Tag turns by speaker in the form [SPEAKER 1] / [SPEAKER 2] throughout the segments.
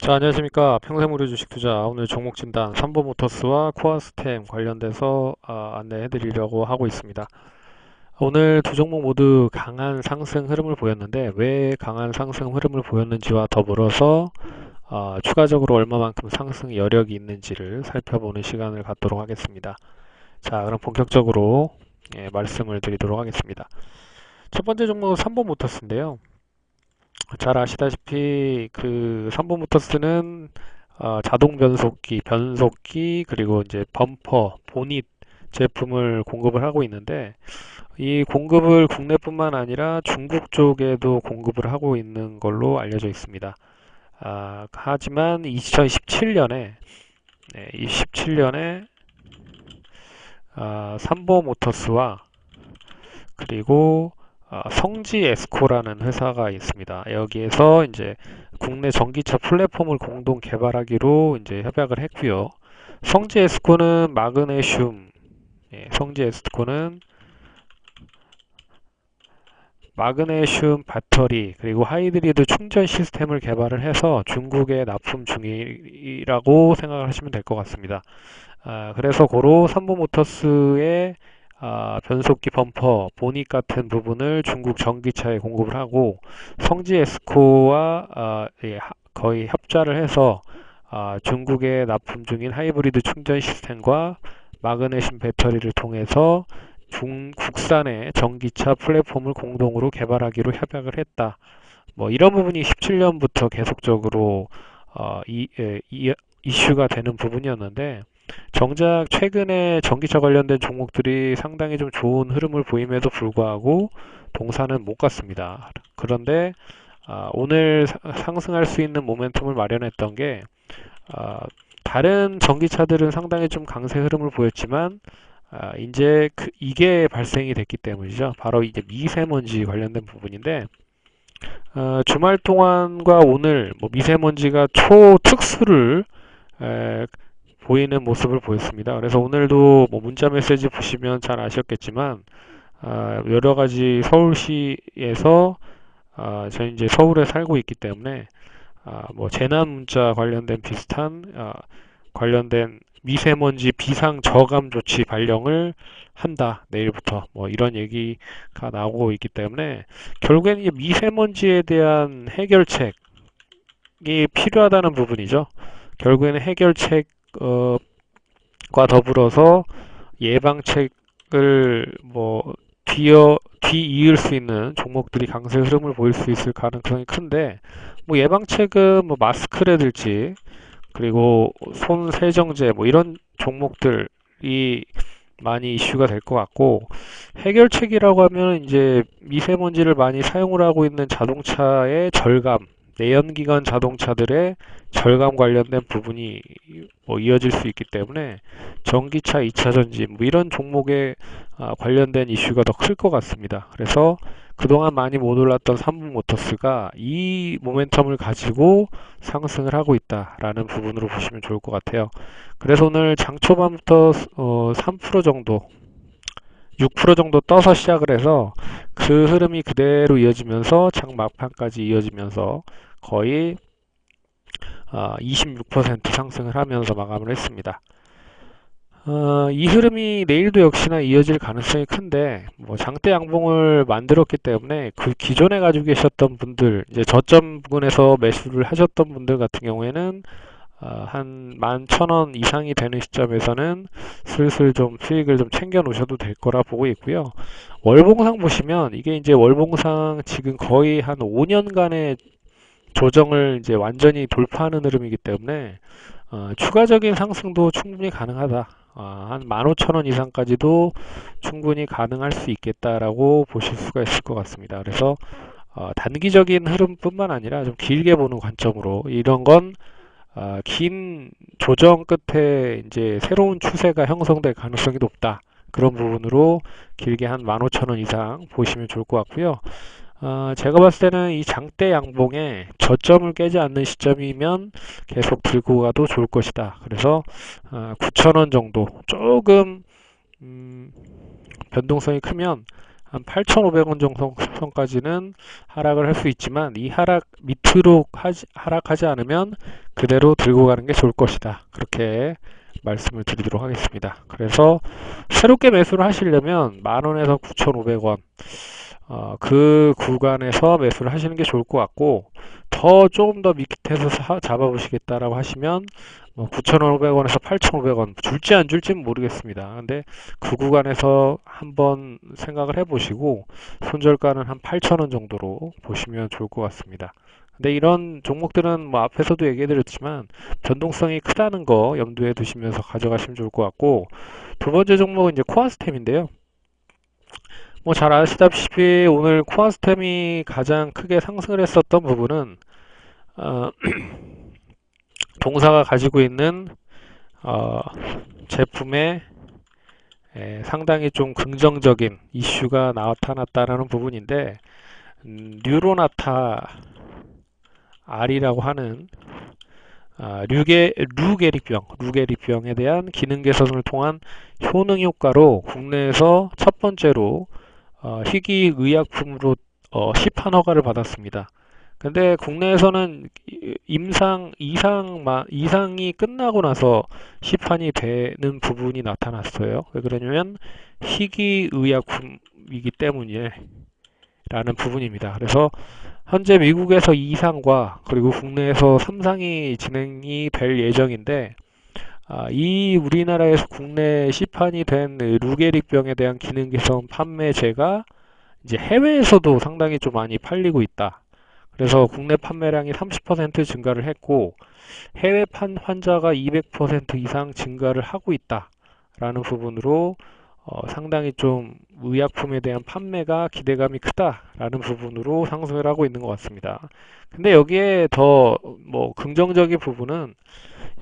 [SPEAKER 1] 자, 안녕하십니까. 평생무료 주식투자 오늘 종목 진단 삼보모터스와 코아스템 관련돼서 안내해 드리려고 하고 있습니다. 오늘 두 종목 모두 강한 상승 흐름을 보였는데 왜 강한 상승 흐름을 보였는지와 더불어서 추가적으로 얼마만큼 상승 여력이 있는지를 살펴보는 시간을 갖도록 하겠습니다. 자, 그럼 본격적으로 말씀을 드리도록 하겠습니다. 첫 번째 종목은 삼보모터스인데요. 잘 아시다시피 그 삼보모터스는 자동 변속기 그리고 이제 범퍼, 보닛 제품을 공급을 하고 있는데 이 공급을 국내뿐만 아니라 중국 쪽에도 공급을 하고 있는 걸로 알려져 있습니다. 하지만 2017년에 17년에 삼보모터스와 그리고 성지 에스코라는 회사가 있습니다. 여기에서 이제 국내 전기차 플랫폼을 공동 개발하기로 이제 협약을 했고요. 성지 에스코는 성지 에스코는 마그네슘 배터리 그리고 하이브리드 충전 시스템을 개발을 해서 중국에 납품 중이라고 생각을 하시면 될 것 같습니다. 그래서 고로 삼보모터스의 변속기 범퍼, 보닛 같은 부분을 중국 전기차에 공급을 하고 성지 에스코와 거의 협자를 해서 중국에 납품 중인 하이브리드 충전 시스템과 마그네슘 배터리를 통해서 국산의 전기차 플랫폼을 공동으로 개발하기로 협약을 했다. 뭐 이런 부분이 17년부터 계속적으로 이슈가 되는 부분이었는데 정작 최근에 전기차 관련된 종목들이 상당히 좀 좋은 흐름을 보임에도 불구하고 동사는 못 갔습니다. 그런데 오늘 상승할 수 있는 모멘텀을 마련했던 게 다른 전기차들은 상당히 좀 강세 흐름을 보였지만 이제 이게 발생이 됐기 때문이죠. 바로 이제 미세먼지 관련된 부분인데 주말 동안과 오늘 뭐 미세먼지가 초특수를 보이는 모습을 보였습니다. 그래서 오늘도 뭐 문자 메시지 보시면 잘 아셨겠지만 여러 가지 서울시에서 저는 이제 서울에 살고 있기 때문에 뭐 재난 문자 관련된 비슷한 관련된 미세먼지 비상 저감 조치 발령을 한다. 내일부터 뭐 이런 얘기가 나오고 있기 때문에 결국에는 이 미세먼지에 대한 해결책이 필요하다는 부분이죠. 결국에는 해결책과 더불어서 예방책을 뭐 뒤이을 수 있는 종목들이 강세 흐름을 보일 수 있을 가능성이 큰데 뭐 예방책은 뭐 마스크라든지 그리고 손 세정제 뭐 이런 종목들이 많이 이슈가 될 것 같고 해결책이라고 하면 이제 미세먼지를 많이 사용을 하고 있는 자동차의 절감, 내연기관 자동차들의 절감 관련된 부분이 뭐 이어질 수 있기 때문에 전기차 2차 전지 뭐 이런 종목에 관련된 이슈가 더 클 것 같습니다. 그래서 그동안 많이 못 올랐던 삼성모터스가 이 모멘텀을 가지고 상승을 하고 있다라는 부분으로 보시면 좋을 것 같아요. 그래서 오늘 장 초반부터 3% 정도 6% 정도 떠서 시작을 해서 그 흐름이 그대로 이어지면서 장 막판까지 이어지면서 거의 26% 상승을 하면서 마감을 했습니다. 이 흐름이 내일도 역시나 이어질 가능성이 큰데 뭐 장대 양봉을 만들었기 때문에 그 기존에 가지고 계셨던 분들 이제 저점 부근에서 매수를 하셨던 분들 같은 경우에는 한 11,000원 이상이 되는 시점에서는 슬슬 좀 수익을 좀 챙겨 놓으셔도 될 거라 보고 있고요. 월봉상 보시면 이게 이제 월봉상 지금 거의 한 5년간의 조정을 이제 완전히 돌파하는 흐름이기 때문에 추가적인 상승도 충분히 가능하다. 한 15,000원 이상까지도 충분히 가능할 수 있겠다라고 보실 수가 있을 것 같습니다. 그래서 단기적인 흐름뿐만 아니라 좀 길게 보는 관점으로 이런 건 긴 조정 끝에 이제 새로운 추세가 형성될 가능성이 높다. 그런 부분으로 길게 한 15,000원 이상 보시면 좋을 것 같고요. 제가 봤을 때는 이 장대 양봉에 저점을 깨지 않는 시점이면 계속 들고 가도 좋을 것이다. 그래서 9,000원 정도 조금 변동성이 크면 한 8,500원 정도 선까지는 하락을 할 수 있지만 이 하락 밑으로 하락하지 않으면 그대로 들고 가는 게 좋을 것이다. 그렇게 말씀을 드리도록 하겠습니다. 그래서 새롭게 매수를 하시려면 만원에서 9,500원 그 구간에서 매수를 하시는 게 좋을 것 같고, 더 조금 더 밑에서 잡아보시겠다라고 하시면 뭐 9,500원에서 8,500원 줄지 안 줄지는 모르겠습니다. 근데 그 구간에서 한번 생각을 해보시고 손절가는 한 8,000원 정도로 보시면 좋을 것 같습니다. 근데 이런 종목들은 뭐 앞에서도 얘기해드렸지만 변동성이 크다는 거 염두에 두시면서 가져가시면 좋을 것 같고, 두 번째 종목은 이제 코아스템인데요. 뭐 잘 아시다시피 오늘 코아스템이 가장 크게 상승을 했었던 부분은 어, 동사가 가지고 있는 어, 제품에 상당히 좀 긍정적인 이슈가 나타났다라는 부분인데, 뉴로나타 R이라고 하는 루게릭병에 대한 기능 개선을 통한 효능 효과로 국내에서 첫 번째로 희귀 의약품으로 시판 허가를 받았습니다. 근데 국내에서는 이상이 끝나고 나서 시판이 되는 부분이 나타났어요. 왜 그러냐면 희귀 의약품이기 때문에 라는 부분입니다. 그래서 현재 미국에서 2상과 그리고 국내에서 3상이 진행이 될 예정인데, 이 우리나라에서 국내 시판이 된 루게릭병에 대한 기능 개선 판매제가 이제 해외에서도 상당히 좀 많이 팔리고 있다. 그래서 국내 판매량이 30% 증가를 했고 해외 환자가 200% 이상 증가를 하고 있다라는 부분으로 상당히 좀 의약품에 대한 판매가 기대감이 크다라는 부분으로 상승을 하고 있는 것 같습니다. 근데 여기에 더 뭐 긍정적인 부분은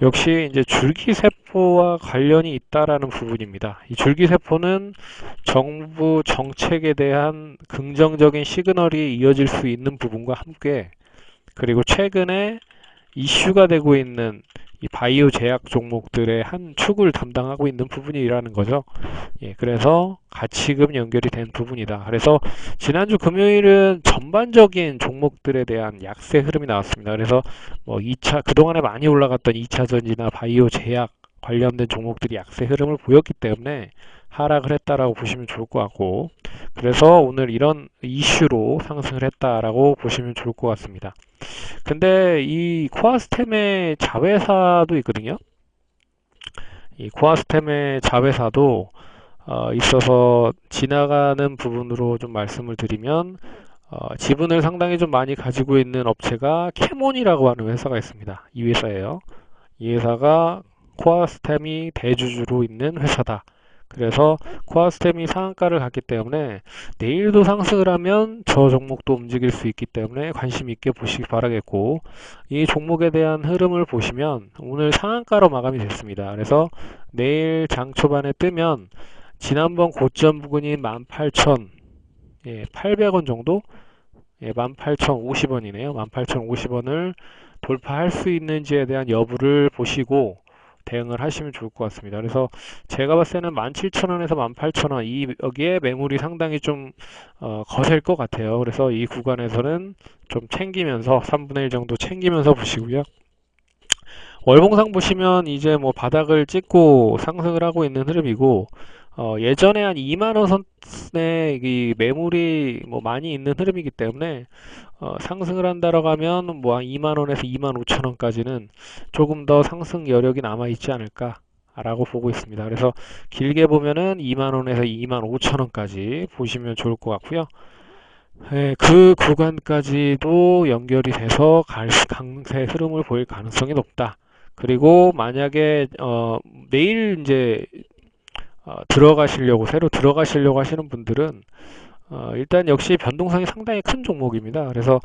[SPEAKER 1] 역시 이제 줄기세포와 관련이 있다라는 부분입니다. 이 줄기세포는 정부 정책에 대한 긍정적인 시그널이 이어질 수 있는 부분과 함께, 그리고 최근에 이슈가 되고 있는 이 바이오 제약 종목들의 한 축을 담당하고 있는 부분이라는 거죠. 예, 그래서 가치금 연결이 된 부분이다. 그래서 지난주 금요일은 전반적인 종목들에 대한 약세 흐름이 나왔습니다. 그래서 뭐 2차 그동안에 많이 올라갔던 2차 전지나 바이오 제약 관련된 종목들이 약세 흐름을 보였기 때문에 하락을 했다라고 보시면 좋을 것 같고, 그래서 오늘 이런 이슈로 상승을 했다라고 보시면 좋을 것 같습니다. 근데 이 코아스템의 자회사도 있거든요. 이 코아스템의 자회사도 있어서 지나가는 부분으로 좀 말씀을 드리면, 지분을 상당히 좀 많이 가지고 있는 업체가 캐몬이라고 하는 회사가 있습니다. 이 회사예요. 이 회사가 코아스템이 대주주로 있는 회사다. 그래서 코아스템이 상한가를 갔기 때문에 내일도 상승을 하면 저 종목도 움직일 수 있기 때문에 관심 있게 보시기 바라겠고, 이 종목에 대한 흐름을 보시면 오늘 상한가로 마감이 됐습니다. 그래서 내일 장 초반에 뜨면 지난번 고점 부근인 18,800원 정도, 18,050원이네요. 18,050원을 돌파할 수 있는지에 대한 여부를 보시고 대응을 하시면 좋을 것 같습니다. 그래서 제가 봤을 때는 17,000원에서 18,000원 여기에 매물이 상당히 좀 거셀 것 같아요. 그래서 이 구간에서는 좀 챙기면서 3분의 1 정도 챙기면서 보시고요. 월봉상 보시면 이제 뭐 바닥을 찍고 상승을 하고 있는 흐름이고, 예전에 한 2만원 선에 이 매물이 뭐 많이 있는 흐름이기 때문에 상승을 한다라고 하면 뭐 한 2만원에서 25,000원까지는 조금 더 상승 여력이 남아 있지 않을까 라고 보고 있습니다. 그래서 길게 보면은 2만원에서 25,000원까지 보시면 좋을 것 같고요. 네, 그 구간까지도 연결이 돼서 강세 흐름을 보일 가능성이 높다. 그리고 만약에 내일 이제 새로 들어가시려고 하시는 분들은 일단 역시 변동성이 상당히 큰 종목입니다. 그래서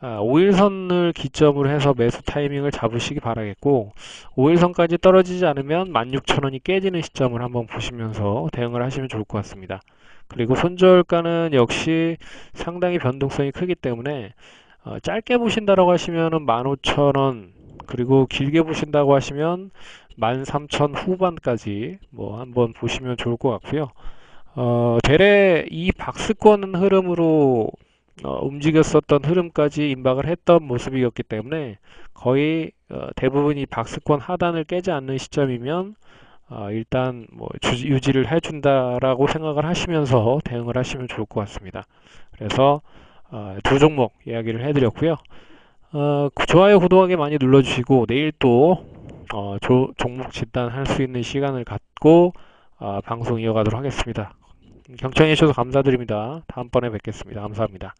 [SPEAKER 1] 5일선을 기점으로 해서 매수 타이밍을 잡으시기 바라겠고, 5일선까지 떨어지지 않으면 16,000원이 깨지는 시점을 한번 보시면서 대응을 하시면 좋을 것 같습니다. 그리고 손절가는 역시 상당히 변동성이 크기 때문에 짧게 보신다라고 하시면은 15,000원, 그리고 길게 보신다고 하시면 13,000 후반까지 뭐 한번 보시면 좋을 것 같고요. 대래 이 박스권 흐름으로 움직였었던 흐름까지 임박을 했던 모습이었기 때문에 거의 대부분이 박스권 하단을 깨지 않는 시점이면 일단 뭐 유지를 해준다라고 생각을 하시면서 대응을 하시면 좋을 것 같습니다. 그래서 두 종목 이야기를 해드렸고요. 좋아요, 구독하기 많이 눌러주시고 내일 또 종목 진단할 수 있는 시간을 갖고 방송 이어가도록 하겠습니다. 경청해 주셔서 감사드립니다. 다음번에 뵙겠습니다. 감사합니다.